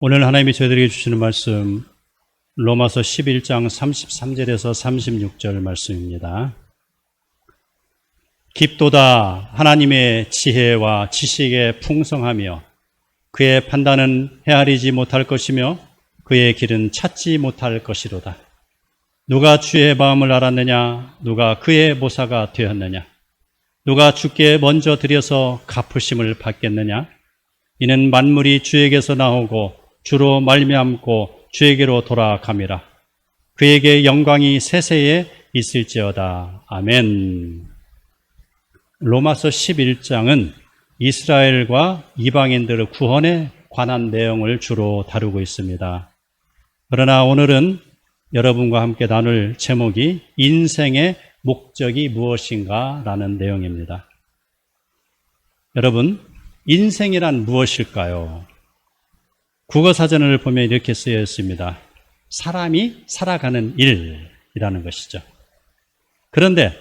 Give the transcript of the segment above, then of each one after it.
오늘 하나님이 저희들에게 주시는 말씀 로마서 11장 33절에서 36절 말씀입니다. 깊도다 하나님의 지혜와 지식에 풍성하며 그의 판단은 헤아리지 못할 것이며 그의 길은 찾지 못할 것이로다. 누가 주의 마음을 알았느냐? 누가 그의 모사가 되었느냐? 누가 주께 먼저 드려서 갚으심을 받겠느냐? 이는 만물이 주에게서 나오고 주로 말미암고 주에게로 돌아감이라. 그에게 영광이 세세에 있을지어다. 아멘. 로마서 11장은 이스라엘과 이방인들의 구원에 관한 내용을 주로 다루고 있습니다. 그러나 오늘은 여러분과 함께 나눌 제목이 인생의 목적이 무엇인가 라는 내용입니다. 여러분, 인생이란 무엇일까요? 국어사전을 보면 이렇게 쓰여 있습니다. 사람이 살아가는 일이라는 것이죠. 그런데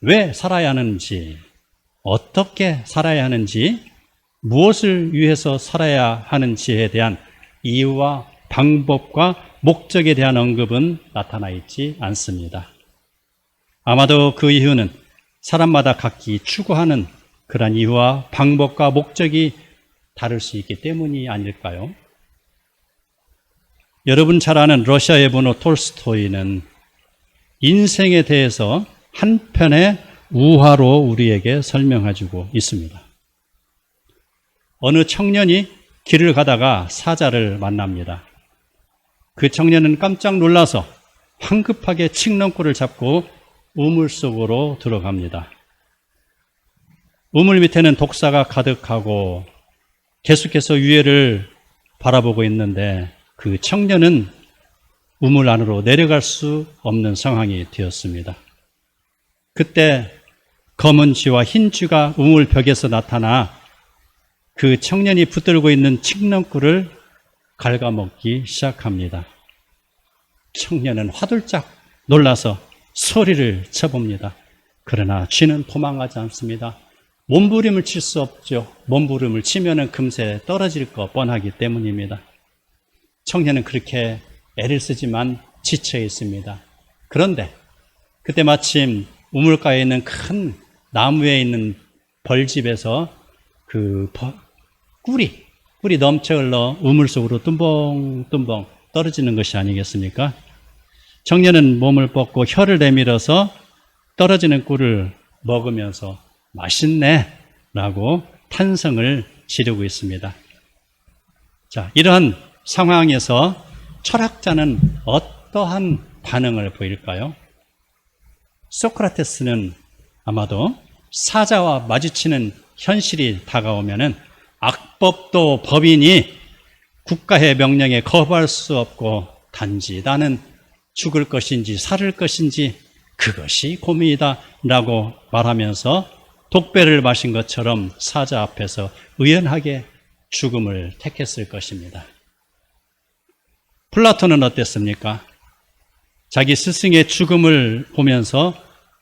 왜 살아야 하는지, 어떻게 살아야 하는지, 무엇을 위해서 살아야 하는지에 대한 이유와 방법과 목적에 대한 언급은 나타나 있지 않습니다. 아마도 그 이유는 사람마다 각기 추구하는 그런 이유와 방법과 목적이 다를 수 있기 때문이 아닐까요? 여러분 잘 아는 러시아의 분노 톨스토이는 인생에 대해서 한 편의 우화로 우리에게 설명해주고 있습니다. 어느 청년이 길을 가다가 사자를 만납니다. 그 청년은 깜짝 놀라서 황급하게 칡렁꿀을 잡고 우물 속으로 들어갑니다. 우물 밑에는 독사가 가득하고 계속해서 위에를 바라보고 있는데 그 청년은 우물 안으로 내려갈 수 없는 상황이 되었습니다. 그때 검은 쥐와 흰 쥐가 우물 벽에서 나타나 그 청년이 붙들고 있는 칡렁꿀을 갉아먹기 시작합니다. 청년은 화들짝 놀라서 소리를 쳐봅니다. 그러나 쥐는 도망가지 않습니다. 몸부림을 칠 수 없죠. 몸부림을 치면은 금세 떨어질 거 뻔하기 때문입니다. 청년은 그렇게 애를 쓰지만 지쳐 있습니다. 그런데 그때 마침 우물가에 있는 큰 나무에 있는 벌집에서 그 꿀이 넘쳐 흘러 우물 속으로 tum벙tum벙 떨어지는 것이 아니겠습니까? 청년은 몸을 뻗고 혀를 내밀어서 떨어지는 꿀을 먹으면서 맛있네 라고 탄성을 지르고 있습니다. 자, 이러한 상황에서 철학자는 어떠한 반응을 보일까요? 소크라테스는 아마도 사자와 마주치는 현실이 다가오면은 악법도 법이니 국가의 명령에 거부할 수 없고 단지 나는 죽을 것인지 살을 것인지 그것이 고민이다 라고 말하면서 독배를 마신 것처럼 사자 앞에서 의연하게 죽음을 택했을 것입니다. 플라톤은 어땠습니까? 자기 스승의 죽음을 보면서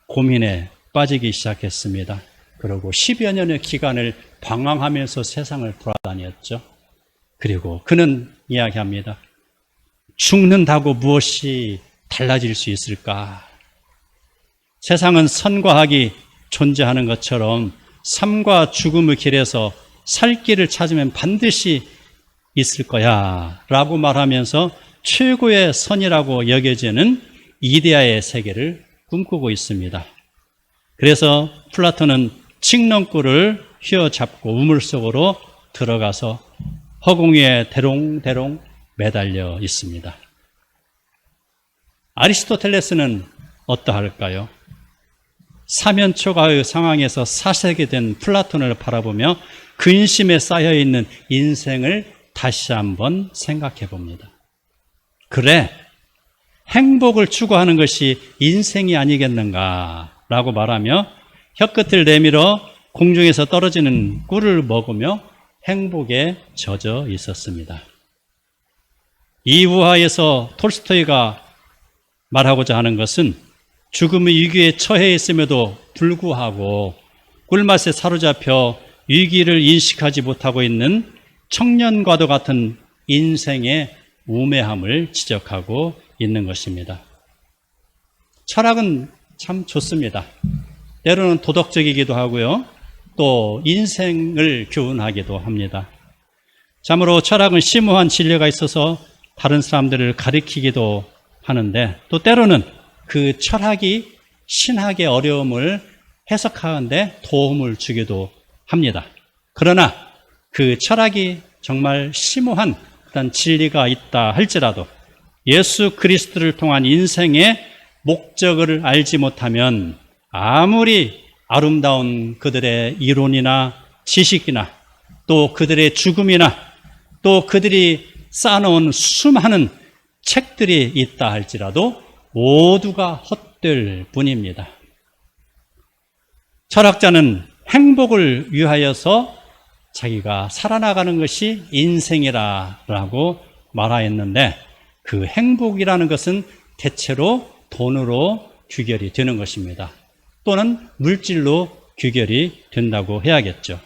고민에 빠지기 시작했습니다. 그리고 10여 년의 기간을 방황하면서 세상을 돌아다녔죠. 그리고 그는 이야기합니다. 죽는다고 무엇이 달라질 수 있을까? 세상은 선과 악이 존재하는 것처럼 삶과 죽음의 길에서 살 길을 찾으면 반드시 있을 거야 라고 말하면서 최고의 선이라고 여겨지는 이데아의 세계를 꿈꾸고 있습니다. 그래서 플라톤은 칡렁꿀을 휘어잡고 우물 속으로 들어가서 허공 위에 대롱대롱 매달려 있습니다. 아리스토텔레스는 어떠할까요? 사면초가의 상황에서 사색이 된 플라톤을 바라보며 근심에 쌓여있는 인생을 다시 한번 생각해 봅니다. 그래, 행복을 추구하는 것이 인생이 아니겠는가 라고 말하며 혀끝을 내밀어 공중에서 떨어지는 꿀을 먹으며 행복에 젖어 있었습니다. 이 우화에서 톨스토이가 말하고자 하는 것은 죽음의 위기에 처해 있음에도 불구하고 꿀맛에 사로잡혀 위기를 인식하지 못하고 있는 청년과도 같은 인생의 우매함을 지적하고 있는 것입니다. 철학은 참 좋습니다. 때로는 도덕적이기도 하고요. 또 인생을 교훈하기도 합니다. 참으로 철학은 심오한 진리가 있어서 다른 사람들을 가리키기도 하는데 또 때로는 그 철학이 신학의 어려움을 해석하는데 도움을 주기도 합니다. 그러나 그 철학이 정말 심오한 그런 진리가 있다 할지라도 예수 그리스도를 통한 인생의 목적을 알지 못하면 아무리 아름다운 그들의 이론이나 지식이나 또 그들의 죽음이나 또 그들이 쌓아놓은 수많은 책들이 있다 할지라도 모두가 헛될 뿐입니다. 철학자는 행복을 위하여서 자기가 살아나가는 것이 인생이라고 말하였는데 그 행복이라는 것은 대체로 돈으로 규결이 되는 것입니다. 또는 물질로 규결이 된다고 해야겠죠.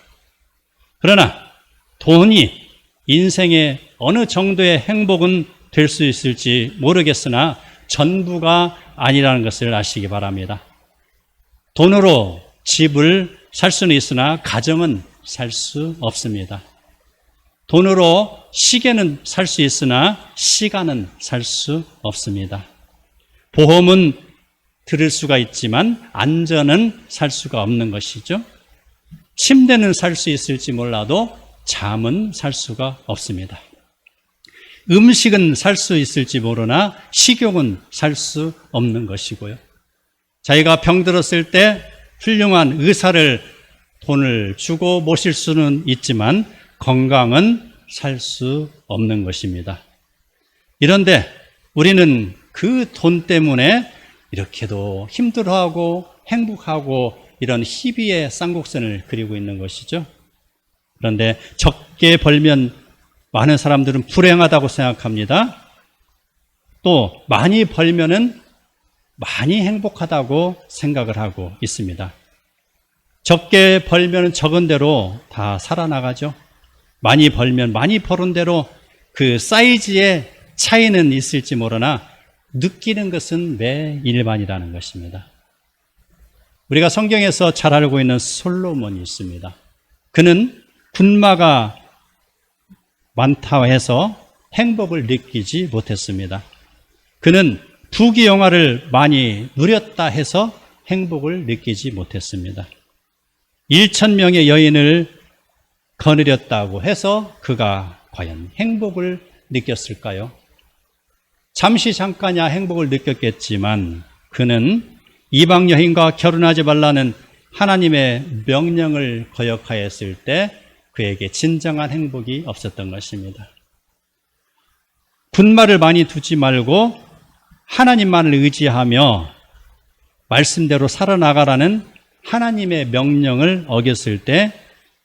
그러나 돈이 인생의 어느 정도의 행복은 될 수 있을지 모르겠으나 전부가 아니라는 것을 아시기 바랍니다. 돈으로 집을 살 수는 있으나 가정은 살 수 없습니다. 돈으로 시계는 살 수 있으나 시간은 살 수 없습니다. 보험은 들을 수가 있지만 안전은 살 수가 없는 것이죠. 침대는 살 수 있을지 몰라도 잠은 살 수가 없습니다. 음식은 살 수 있을지 모르나 식욕은 살 수 없는 것이고요. 자기가 병들었을 때 훌륭한 의사를 돈을 주고 모실 수는 있지만 건강은 살 수 없는 것입니다. 이런데 우리는 그 돈 때문에 이렇게도 힘들어하고 행복하고 이런 희비의 쌍곡선을 그리고 있는 것이죠. 그런데 적게 벌면 많은 사람들은 불행하다고 생각합니다. 또 많이 벌면은 많이 행복하다고 생각을 하고 있습니다. 적게 벌면 적은 대로 다 살아나가죠. 많이 벌면 많이 버는 대로 그 사이즈의 차이는 있을지 모르나 느끼는 것은 매 일반이라는 것입니다. 우리가 성경에서 잘 알고 있는 솔로몬이 있습니다. 그는 군마가 많다 해서 행복을 느끼지 못했습니다. 그는 부귀영화를 많이 누렸다 해서 행복을 느끼지 못했습니다. 1,000명의 여인을 거느렸다고 해서 그가 과연 행복을 느꼈을까요? 잠깐이야 행복을 느꼈겠지만 그는 이방 여인과 결혼하지 말라는 하나님의 명령을 거역하였을 때 그에게 진정한 행복이 없었던 것입니다. 군마를 많이 두지 말고 하나님만을 의지하며 말씀대로 살아나가라는 하나님의 명령을 어겼을 때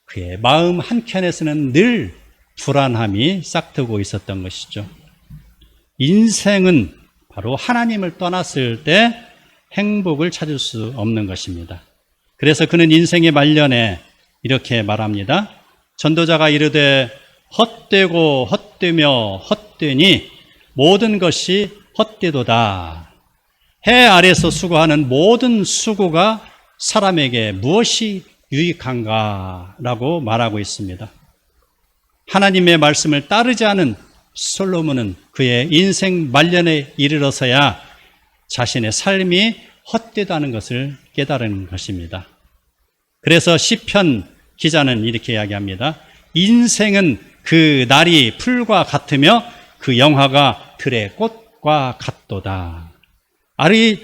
그의 마음 한켠에서는 늘 불안함이 싹트고 있었던 것이죠. 인생은 바로 하나님을 떠났을 때 행복을 찾을 수 없는 것입니다. 그래서 그는 인생의 말년에 이렇게 말합니다. 전도자가 이르되 헛되고 헛되며 헛되니 모든 것이 헛되도다. 해 아래서 수고하는 모든 수고가 사람에게 무엇이 유익한가? 라고 말하고 있습니다. 하나님의 말씀을 따르지 않은 솔로몬은 그의 인생 말년에 이르러서야 자신의 삶이 헛되다는 것을 깨달은 것입니다. 그래서 시편 기자는 이렇게 이야기합니다. 인생은 그 날이 풀과 같으며 그 영화가 들의 꽃과 같도다.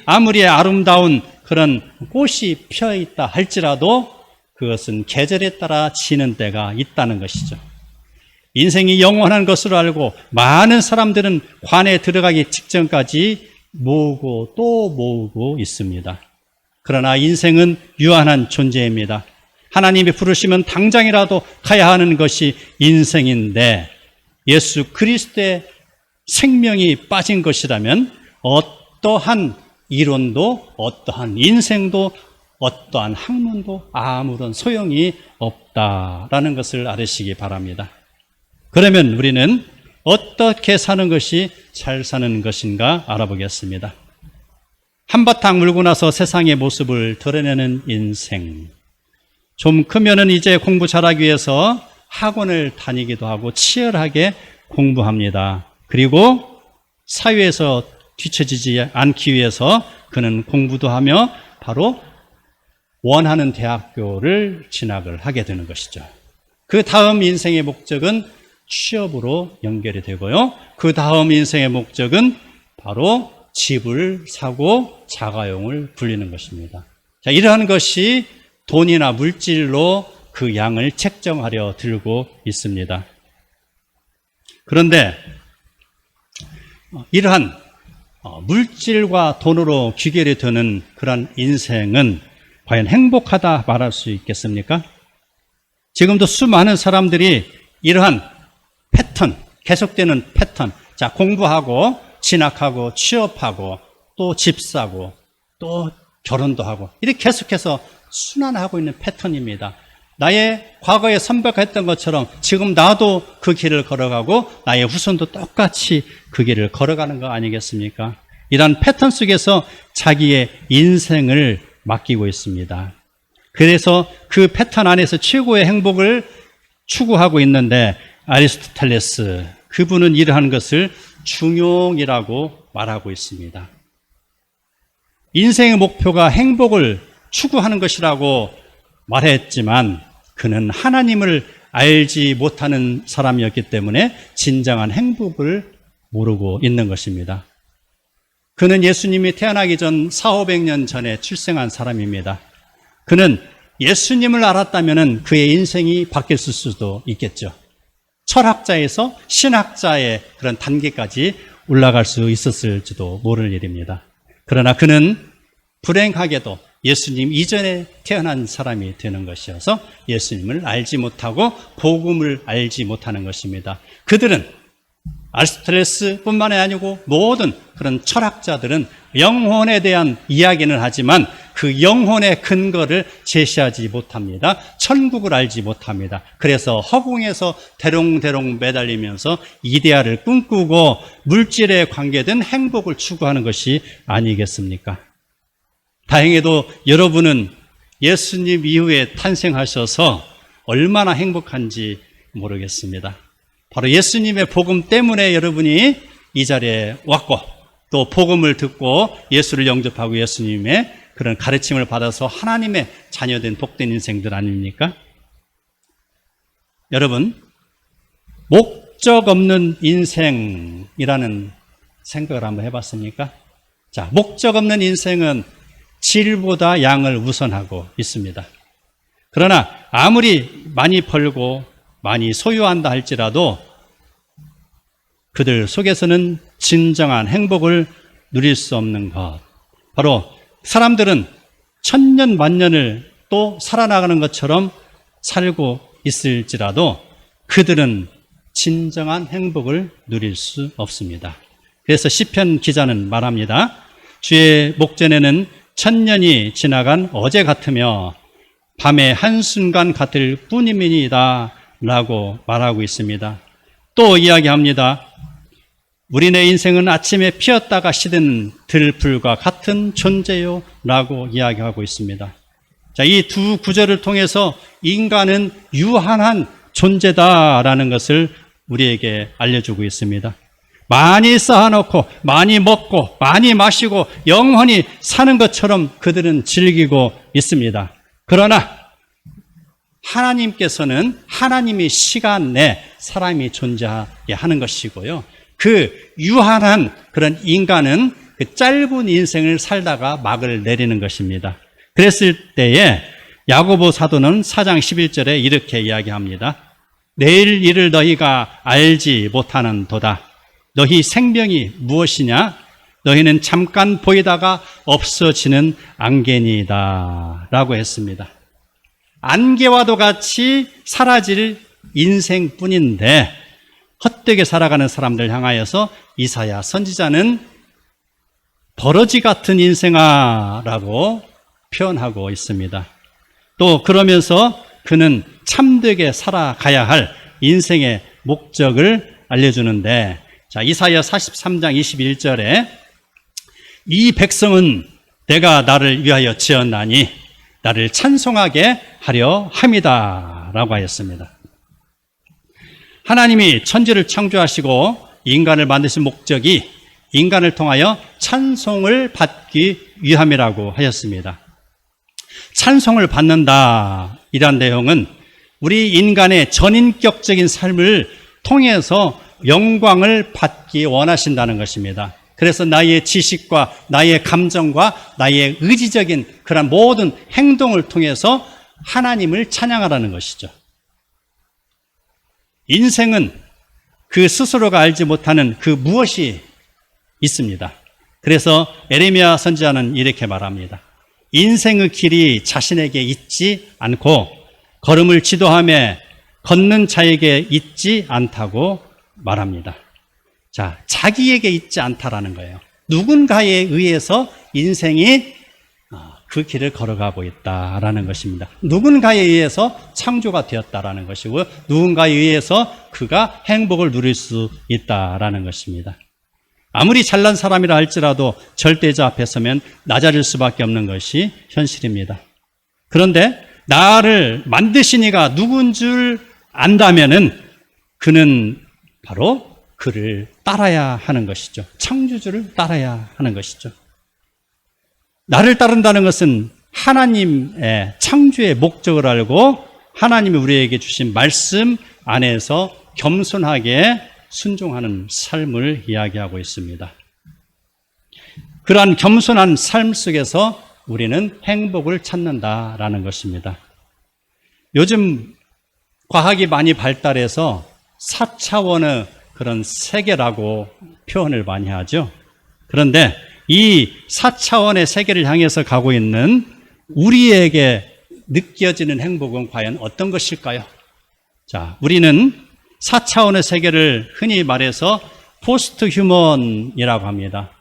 아무리 아름다운 그런 꽃이 펴있다 할지라도 그것은 계절에 따라 지는 때가 있다는 것이죠. 인생이 영원한 것으로 알고 많은 사람들은 관에 들어가기 직전까지 모으고 또 모으고 있습니다. 그러나 인생은 유한한 존재입니다. 하나님이 부르시면 당장이라도 가야 하는 것이 인생인데 예수 그리스도의 생명이 빠진 것이라면 어떠한 이론도 어떠한 인생도 어떠한 학문도 아무런 소용이 없다라는 것을 알으시기 바랍니다. 그러면 우리는 어떻게 사는 것이 잘 사는 것인가 알아보겠습니다. 한바탕 물고 나서 세상의 모습을 드러내는 인생. 좀 크면은 이제 공부 잘하기 위해서 학원을 다니기도 하고 치열하게 공부합니다. 그리고 사회에서 뒤처지지 않기 위해서 그는 공부도 하며 바로 원하는 대학교를 진학을 하게 되는 것이죠. 그 다음 인생의 목적은 취업으로 연결이 되고요. 그 다음 인생의 목적은 바로 집을 사고 자가용을 불리는 것입니다. 자, 이러한 것이 돈이나 물질로 그 양을 책정하려 들고 있습니다. 그런데 이러한 물질과 돈으로 귀결이 되는 그런 인생은 과연 행복하다 말할 수 있겠습니까? 지금도 수많은 사람들이 이러한 패턴, 계속되는 패턴, 자, 공부하고 진학하고 취업하고 또 집 사고 또 결혼도 하고 이렇게 계속해서 순환하고 있는 패턴입니다. 나의 과거에 선배가 했던 것처럼 지금 나도 그 길을 걸어가고 나의 후손도 똑같이 그 길을 걸어가는 거 아니겠습니까? 이런 패턴 속에서 자기의 인생을 맡기고 있습니다. 그래서 그 패턴 안에서 최고의 행복을 추구하고 있는데 아리스토텔레스, 그분은 이러한 것을 중용이라고 말하고 있습니다. 인생의 목표가 행복을 추구하는 것이라고 말했지만 그는 하나님을 알지 못하는 사람이었기 때문에 진정한 행복을 모르고 있는 것입니다. 그는 예수님이 태어나기 전 400~500년 전에 출생한 사람입니다. 그는 예수님을 알았다면 그의 인생이 바뀌었을 수도 있겠죠. 철학자에서 신학자의 그런 단계까지 올라갈 수 있었을지도 모를 일입니다. 그러나 그는 불행하게도 예수님 이전에 태어난 사람이 되는 것이어서 예수님을 알지 못하고 복음을 알지 못하는 것입니다. 그들은 아리스토텔레스뿐만이 아니고 모든 그런 철학자들은 영혼에 대한 이야기는 하지만 그 영혼의 근거를 제시하지 못합니다. 천국을 알지 못합니다. 그래서 허공에서 대롱대롱 매달리면서 이데아를 꿈꾸고 물질에 관계된 행복을 추구하는 것이 아니겠습니까? 다행히도 여러분은 예수님 이후에 탄생하셔서 얼마나 행복한지 모르겠습니다. 바로 예수님의 복음 때문에 여러분이 이 자리에 왔고 또 복음을 듣고 예수를 영접하고 예수님의 그런 가르침을 받아서 하나님의 자녀된 복된 인생들 아닙니까? 여러분, 목적 없는 인생이라는 생각을 한번 해봤습니까? 자, 목적 없는 인생은 질보다 양을 우선하고 있습니다. 그러나 아무리 많이 벌고 많이 소유한다 할지라도 그들 속에서는 진정한 행복을 누릴 수 없는 것, 바로 사람들은 천년 만년을 또 살아나가는 것처럼 살고 있을지라도 그들은 진정한 행복을 누릴 수 없습니다. 그래서 시편 기자는 말합니다. 주의 목전에는 천년이 지나간 어제 같으며 밤의 한순간 같을 뿐이니이다 라고 말하고 있습니다. 또 이야기합니다. 우리네 인생은 아침에 피었다가 시든 들풀과 같은 존재요 라고 이야기하고 있습니다. 자, 이 두 구절을 통해서 인간은 유한한 존재다라는 것을 우리에게 알려주고 있습니다. 많이 쌓아놓고 많이 먹고 많이 마시고 영원히 사는 것처럼 그들은 즐기고 있습니다. 그러나 하나님께서는 하나님의 시간 내 사람이 존재하게 하는 것이고요. 그 유한한 그런 인간은 그 짧은 인생을 살다가 막을 내리는 것입니다. 그랬을 때에 야고보 사도는 4장 11절에 이렇게 이야기합니다. 내일 일을 너희가 알지 못하는 도다. 너희 생명이 무엇이냐? 너희는 잠깐 보이다가 없어지는 안개니이다 라고 했습니다. 안개와도 같이 사라질 인생뿐인데 헛되게 살아가는 사람들 향하여서 이사야 선지자는 버러지 같은 인생아 라고 표현하고 있습니다. 또 그러면서 그는 참되게 살아가야 할 인생의 목적을 알려주는데, 자, 이사야 43장 21절에 이 백성은 내가 나를 위하여 지었나니 나를 찬송하게 하려 함이다 라고 하였습니다. 하나님이 천지를 창조하시고 인간을 만드신 목적이 인간을 통하여 찬송을 받기 위함이라고 하였습니다. 찬송을 받는다 이란 내용은 우리 인간의 전인격적인 삶을 통해서 영광을 받기 원하신다는 것입니다. 그래서 나의 지식과 나의 감정과 나의 의지적인 그런 모든 행동을 통해서 하나님을 찬양하라는 것이죠. 인생은 그 스스로가 알지 못하는 그 무엇이 있습니다. 그래서 에레미야 선지자는 이렇게 말합니다. 인생의 길이 자신에게 있지 않고 걸음을 지도하며 걷는 자에게 있지 않다고 말합니다. 자, 자기에게 있지 않다라는 거예요. 누군가에 의해서 인생이 그 길을 걸어가고 있다라는 것입니다. 누군가에 의해서 창조가 되었다라는 것이고 누군가에 의해서 그가 행복을 누릴 수 있다라는 것입니다. 아무리 잘난 사람이라 할지라도 절대자 앞에 서면 낮아질 수밖에 없는 것이 현실입니다. 그런데 나를 만드신 이가 누군 줄 안다면은 그는 바로 그를 따라야 하는 것이죠. 창조주를 따라야 하는 것이죠. 나를 따른다는 것은 하나님의 창조의 목적을 알고 하나님이 우리에게 주신 말씀 안에서 겸손하게 순종하는 삶을 이야기하고 있습니다. 그러한 겸손한 삶 속에서 우리는 행복을 찾는다라는 것입니다. 요즘 과학이 많이 발달해서 4차원의 그런 세계라고 표현을 많이 하죠. 그런데 이 4차원의 세계를 향해서 가고 있는 우리에게 느껴지는 행복은 과연 어떤 것일까요? 자, 우리는 4차원의 세계를 흔히 말해서 포스트 휴먼이라고 합니다.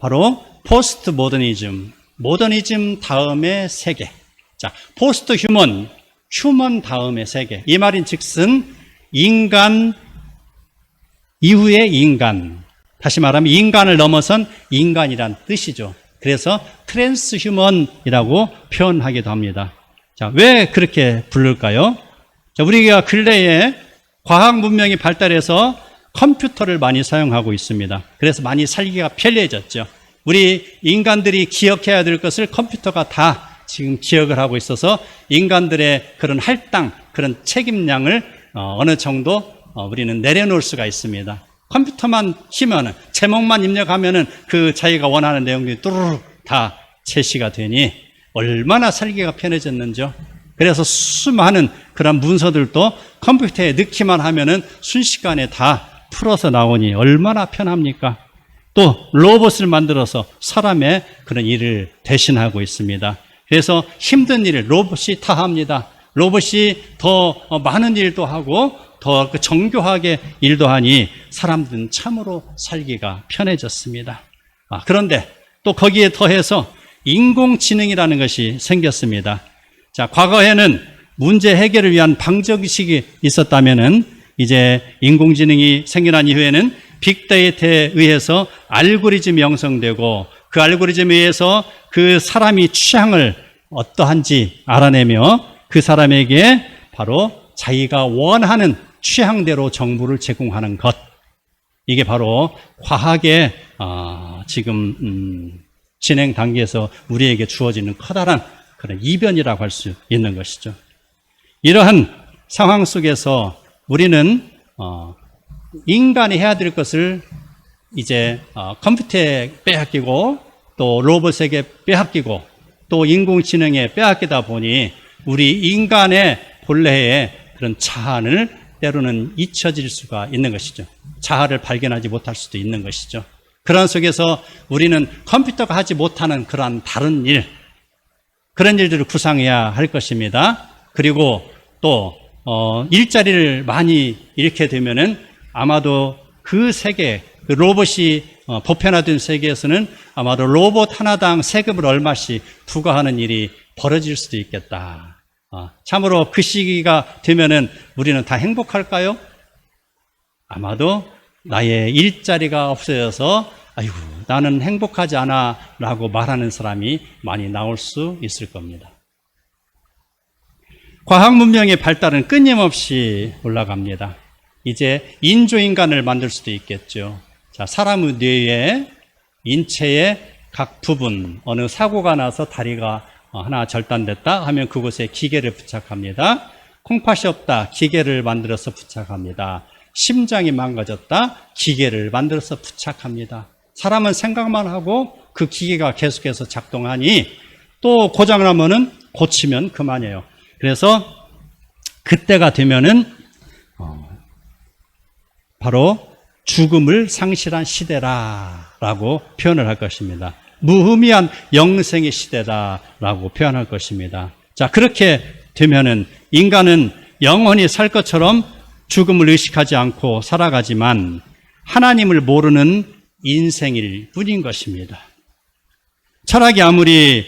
바로 포스트 모더니즘, 모더니즘 다음의 세계. 자, 포스트 휴먼, 휴먼 다음의 세계. 이 말인 즉슨 인간 이후의 인간. 다시 말하면 인간을 넘어선 인간이란 뜻이죠. 그래서 트랜스 휴먼이라고 표현하기도 합니다. 자, 왜 그렇게 부를까요? 자, 우리가 근래에 과학 문명이 발달해서 컴퓨터를 많이 사용하고 있습니다. 그래서 많이 살기가 편리해졌죠. 우리 인간들이 기억해야 될 것을 컴퓨터가 다 지금 기억을 하고 있어서 인간들의 그런 할당, 그런 책임량을 어느 정도 우리는 내려놓을 수가 있습니다. 컴퓨터만 키면은, 제목만 입력하면은 그 자기가 원하는 내용들이 뚜루룩 다 제시가 되니 얼마나 살기가 편해졌는지요. 그래서 수많은 그런 문서들도 컴퓨터에 넣기만 하면은 순식간에 다 풀어서 나오니 얼마나 편합니까? 또 로봇을 만들어서 사람의 그런 일을 대신하고 있습니다. 그래서 힘든 일을 로봇이 다 합니다. 로봇이 더 많은 일도 하고 더 정교하게 일도 하니 사람들은 참으로 살기가 편해졌습니다. 그런데 또 거기에 더해서 인공지능이라는 것이 생겼습니다. 자, 과거에는 문제 해결을 위한 방정식이 있었다면은 이제 인공지능이 생겨난 이후에는 빅데이터에 의해서 알고리즘이 형성되고 그 알고리즘에 의해서 그 사람이 취향을 어떠한지 알아내며 그 사람에게 바로 자기가 원하는 취향대로 정보를 제공하는 것. 이게 바로 과학의 지금 진행 단계에서 우리에게 주어지는 커다란 그런 이변이라고 할 수 있는 것이죠. 이러한 상황 속에서 우리는 인간이 해야 될 것을 이제 컴퓨터에 빼앗기고 또 로봇에게 빼앗기고 또 인공지능에 빼앗기다 보니 우리 인간의 본래의 그런 자아를 때로는 잊혀질 수가 있는 것이죠. 자아를 발견하지 못할 수도 있는 것이죠. 그런 속에서 우리는 컴퓨터가 하지 못하는 그러한 다른 일, 그런 일들을 구상해야 할 것입니다. 그리고 또 일자리를 많이 잃게 되면은 아마도 그 세계, 그 로봇이 보편화된 세계에서는 아마도 로봇 하나당 세금을 얼마씩 부과하는 일이 벌어질 수도 있겠다. 참으로 그 시기가 되면은 우리는 다 행복할까요? 아마도 나의 일자리가 없어져서 아이고 나는 행복하지 않아 라고 말하는 사람이 많이 나올 수 있을 겁니다. 과학 문명의 발달은 끊임없이 올라갑니다. 이제 인조인간을 만들 수도 있겠죠. 자, 사람의 뇌에 인체의 각 부분, 어느 사고가 나서 다리가 하나 절단됐다 하면 그곳에 기계를 부착합니다. 콩팥이 없다, 기계를 만들어서 부착합니다. 심장이 망가졌다, 기계를 만들어서 부착합니다. 사람은 생각만 하고 그 기계가 계속해서 작동하니 또 고장나면은 고치면 그만이에요. 그래서 그때가 되면은 바로 죽음을 상실한 시대라라고 표현을 할 것입니다. 무의미한 영생의 시대다라고 표현할 것입니다. 자, 그렇게 되면은 인간은 영원히 살 것처럼 죽음을 의식하지 않고 살아가지만 하나님을 모르는 인생일 뿐인 것입니다. 철학이 아무리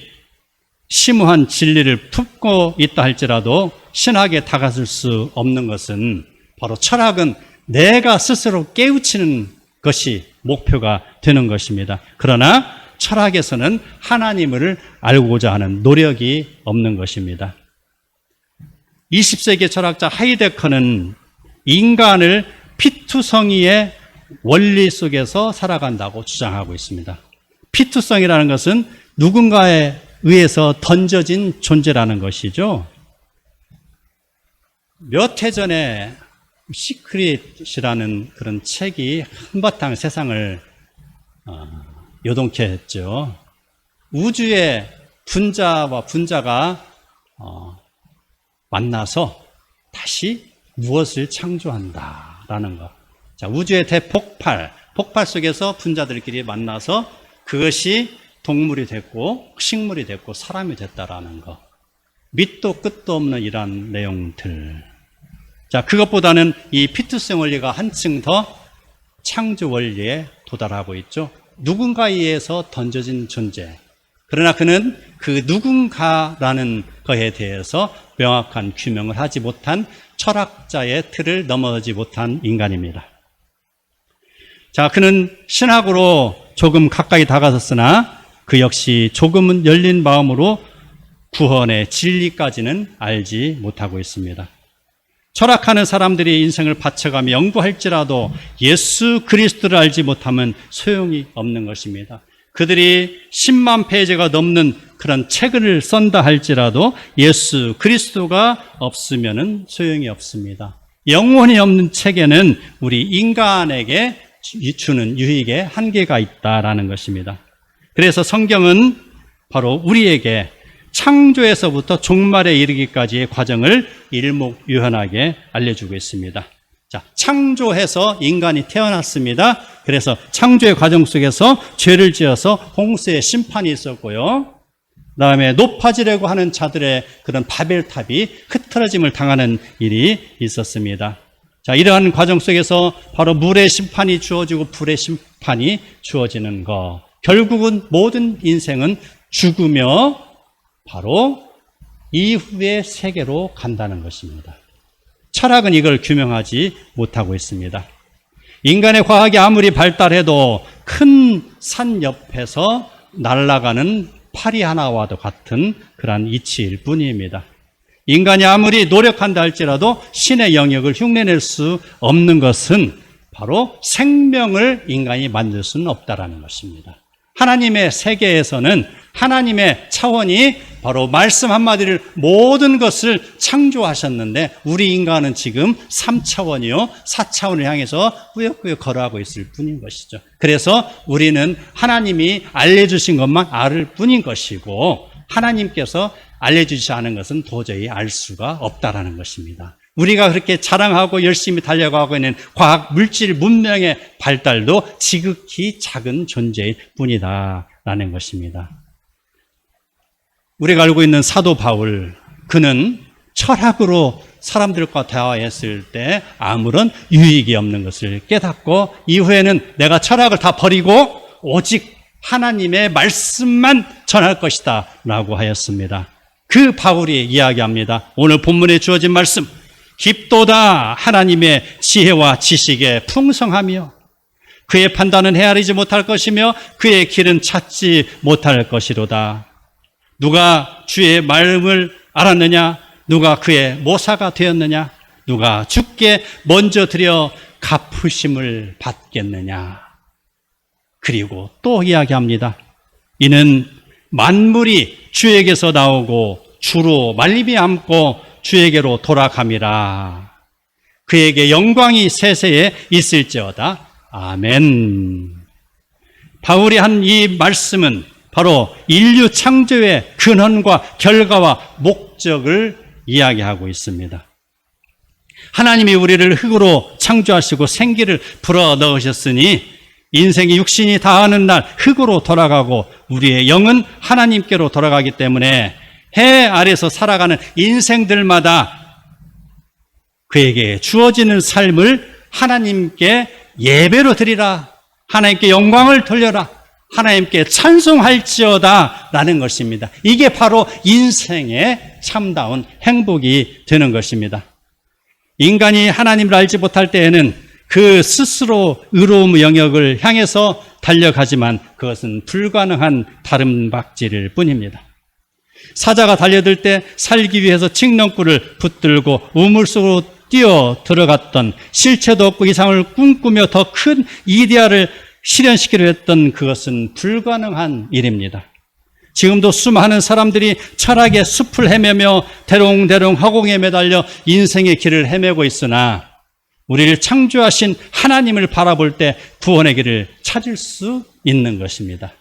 심오한 진리를 품고 있다 할지라도 신학에 다가설 수 없는 것은 바로 철학은 내가 스스로 깨우치는 것이 목표가 되는 것입니다. 그러나 철학에서는 하나님을 알고자 하는 노력이 없는 것입니다. 20세기 철학자 하이데커는 인간을 피투성이의 원리 속에서 살아간다고 주장하고 있습니다. 피투성이라는 것은 누군가에 의해서 던져진 존재라는 것이죠. 몇 해 전에 시크릿이라는 그런 책이 한바탕 세상을 요동케 했죠. 우주의 분자와 분자가 만나서 다시 무엇을 창조한다라는 것. 자, 우주의 대폭발, 폭발 속에서 분자들끼리 만나서 그것이 동물이 됐고 식물이 됐고 사람이 됐다라는 것. 밑도 끝도 없는 이런 내용들. 자, 그것보다는 이 피투성 원리가 한층 더 창조 원리에 도달하고 있죠. 누군가에 의해서 던져진 존재. 그러나 그는 그 누군가라는 것에 대해서 명확한 규명을 하지 못한 철학자의 틀을 넘어서지 못한 인간입니다. 자, 그는 신학으로 조금 가까이 다가섰으나 그 역시 조금은 열린 마음으로 구원의 진리까지는 알지 못하고 있습니다. 철학하는 사람들이 인생을 바쳐가며 연구할지라도 예수 그리스도를 알지 못하면 소용이 없는 것입니다. 그들이 10만 페이지가 넘는 그런 책을 쓴다 할지라도 예수 그리스도가 없으면 소용이 없습니다. 영혼이 없는 책에는 우리 인간에게 주는 유익의 한계가 있다라는 것입니다. 그래서 성경은 바로 우리에게 창조에서부터 종말에 이르기까지의 과정을 일목요연하게 알려주고 있습니다. 자, 창조해서 인간이 태어났습니다. 그래서 창조의 과정 속에서 죄를 지어서 홍수의 심판이 있었고요. 그 다음에 높아지려고 하는 자들의 그런 바벨탑이 흐트러짐을 당하는 일이 있었습니다. 자, 이러한 과정 속에서 바로 물의 심판이 주어지고 불의 심판이 주어지는 것. 결국은 모든 인생은 죽으며 바로 이후의 세계로 간다는 것입니다. 철학은 이걸 규명하지 못하고 있습니다. 인간의 과학이 아무리 발달해도 큰 산 옆에서 날아가는 파리 하나와도 같은 그러한 이치일 뿐입니다. 인간이 아무리 노력한다 할지라도 신의 영역을 흉내낼 수 없는 것은 바로 생명을 인간이 만들 수는 없다라는 것입니다. 하나님의 세계에서는 하나님의 차원이 바로 말씀 한마디를 모든 것을 창조하셨는데 우리 인간은 지금 3차원이요 4차원을 향해서 꾸역꾸역 걸어가고 있을 뿐인 것이죠. 그래서 우리는 하나님이 알려주신 것만 알 뿐인 것이고 하나님께서 알려주지 않은 것은 도저히 알 수가 없다라는 것입니다. 우리가 그렇게 자랑하고 열심히 달려가고 있는 과학, 물질, 문명의 발달도 지극히 작은 존재일 뿐이다라는 것입니다. 우리가 알고 있는 사도 바울, 그는 철학으로 사람들과 대화했을 때 아무런 유익이 없는 것을 깨닫고 이후에는 내가 철학을 다 버리고 오직 하나님의 말씀만 전할 것이다 라고 하였습니다. 그 바울이 이야기합니다. 오늘 본문에 주어진 말씀, 깊도다 하나님의 지혜와 지식의 풍성하며 그의 판단은 헤아리지 못할 것이며 그의 길은 찾지 못할 것이로다. 누가 주의 마음을 알았느냐? 누가 그의 모사가 되었느냐? 누가 주께 먼저 드려 갚으심을 받겠느냐? 그리고 또 이야기합니다. 이는 만물이 주에게서 나오고 주로 말림이 앉고 주에게로 돌아감이라. 그에게 영광이 세세에 있을지어다. 아멘. 바울이 한 이 말씀은 바로 인류 창조의 근원과 결과와 목적을 이야기하고 있습니다. 하나님이 우리를 흙으로 창조하시고 생기를 불어넣으셨으니 인생이 육신이 다하는 날 흙으로 돌아가고 우리의 영은 하나님께로 돌아가기 때문에 해 아래서 살아가는 인생들마다 그에게 주어지는 삶을 하나님께 예배로 드리라, 하나님께 영광을 돌려라, 하나님께 찬송할지어다 라는 것입니다. 이게 바로 인생의 참다운 행복이 되는 것입니다. 인간이 하나님을 알지 못할 때에는 그 스스로 의로움 영역을 향해서 달려가지만 그것은 불가능한 다름박질일 뿐입니다. 사자가 달려들 때 살기 위해서 칡렁꿀을 붙들고 우물 속으로 뛰어 들어갔던, 실체도 없고 이상을 꿈꾸며 더 큰 이데아를 실현시키려 했던 그것은 불가능한 일입니다. 지금도 수많은 사람들이 철학의 숲을 헤매며 대롱대롱 허공에 매달려 인생의 길을 헤매고 있으나 우리를 창조하신 하나님을 바라볼 때 구원의 길을 찾을 수 있는 것입니다.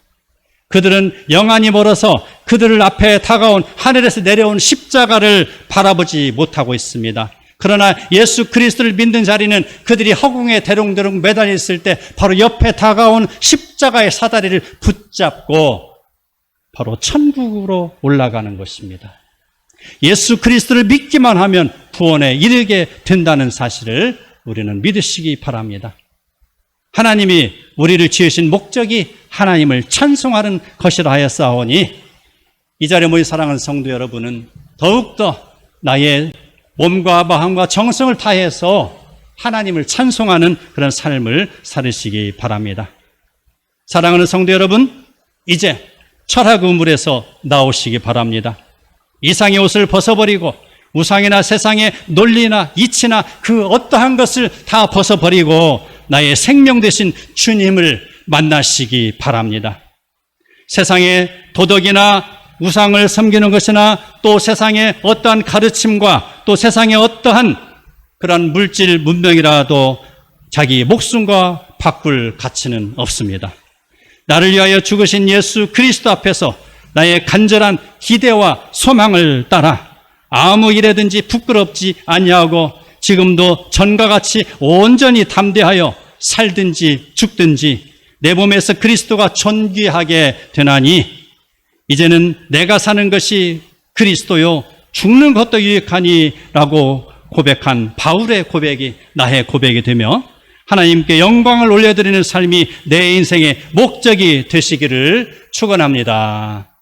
그들은 영안이 멀어서 그들을 앞에 다가온 하늘에서 내려온 십자가를 바라보지 못하고 있습니다. 그러나 예수 그리스도를 믿는 자리는 그들이 허공에 대롱대롱 매달려 있을 때 바로 옆에 다가온 십자가의 사다리를 붙잡고 바로 천국으로 올라가는 것입니다. 예수 그리스도를 믿기만 하면 구원에 이르게 된다는 사실을 우리는 믿으시기 바랍니다. 하나님이 우리를 지으신 목적이 하나님을 찬송하는 것이라 하였사오니 이 자리에 모인 사랑하는 성도 여러분은 더욱더 나의 몸과 마음과 정성을 다해서 하나님을 찬송하는 그런 삶을 살으시기 바랍니다. 사랑하는 성도 여러분, 이제 철학 우물에서 나오시기 바랍니다. 이상의 옷을 벗어버리고 우상이나 세상의 논리나 이치나 그 어떠한 것을 다 벗어버리고 나의 생명 되신 주님을 만나시기 바랍니다. 세상의 도덕이나 우상을 섬기는 것이나 또 세상의 어떠한 가르침과 또 세상의 어떠한 그런 물질 문명이라도 자기 목숨과 바꿀 가치는 없습니다. 나를 위하여 죽으신 예수 그리스도 앞에서 나의 간절한 기대와 소망을 따라 아무 일에든지 부끄럽지 아니하고 지금도 전과 같이 온전히 담대하여 살든지 죽든지 내 몸에서 그리스도가 존귀하게 되나니 이제는 내가 사는 것이 그리스도요 죽는 것도 유익하니라고 고백한 바울의 고백이 나의 고백이 되며 하나님께 영광을 올려드리는 삶이 내 인생의 목적이 되시기를 축원합니다.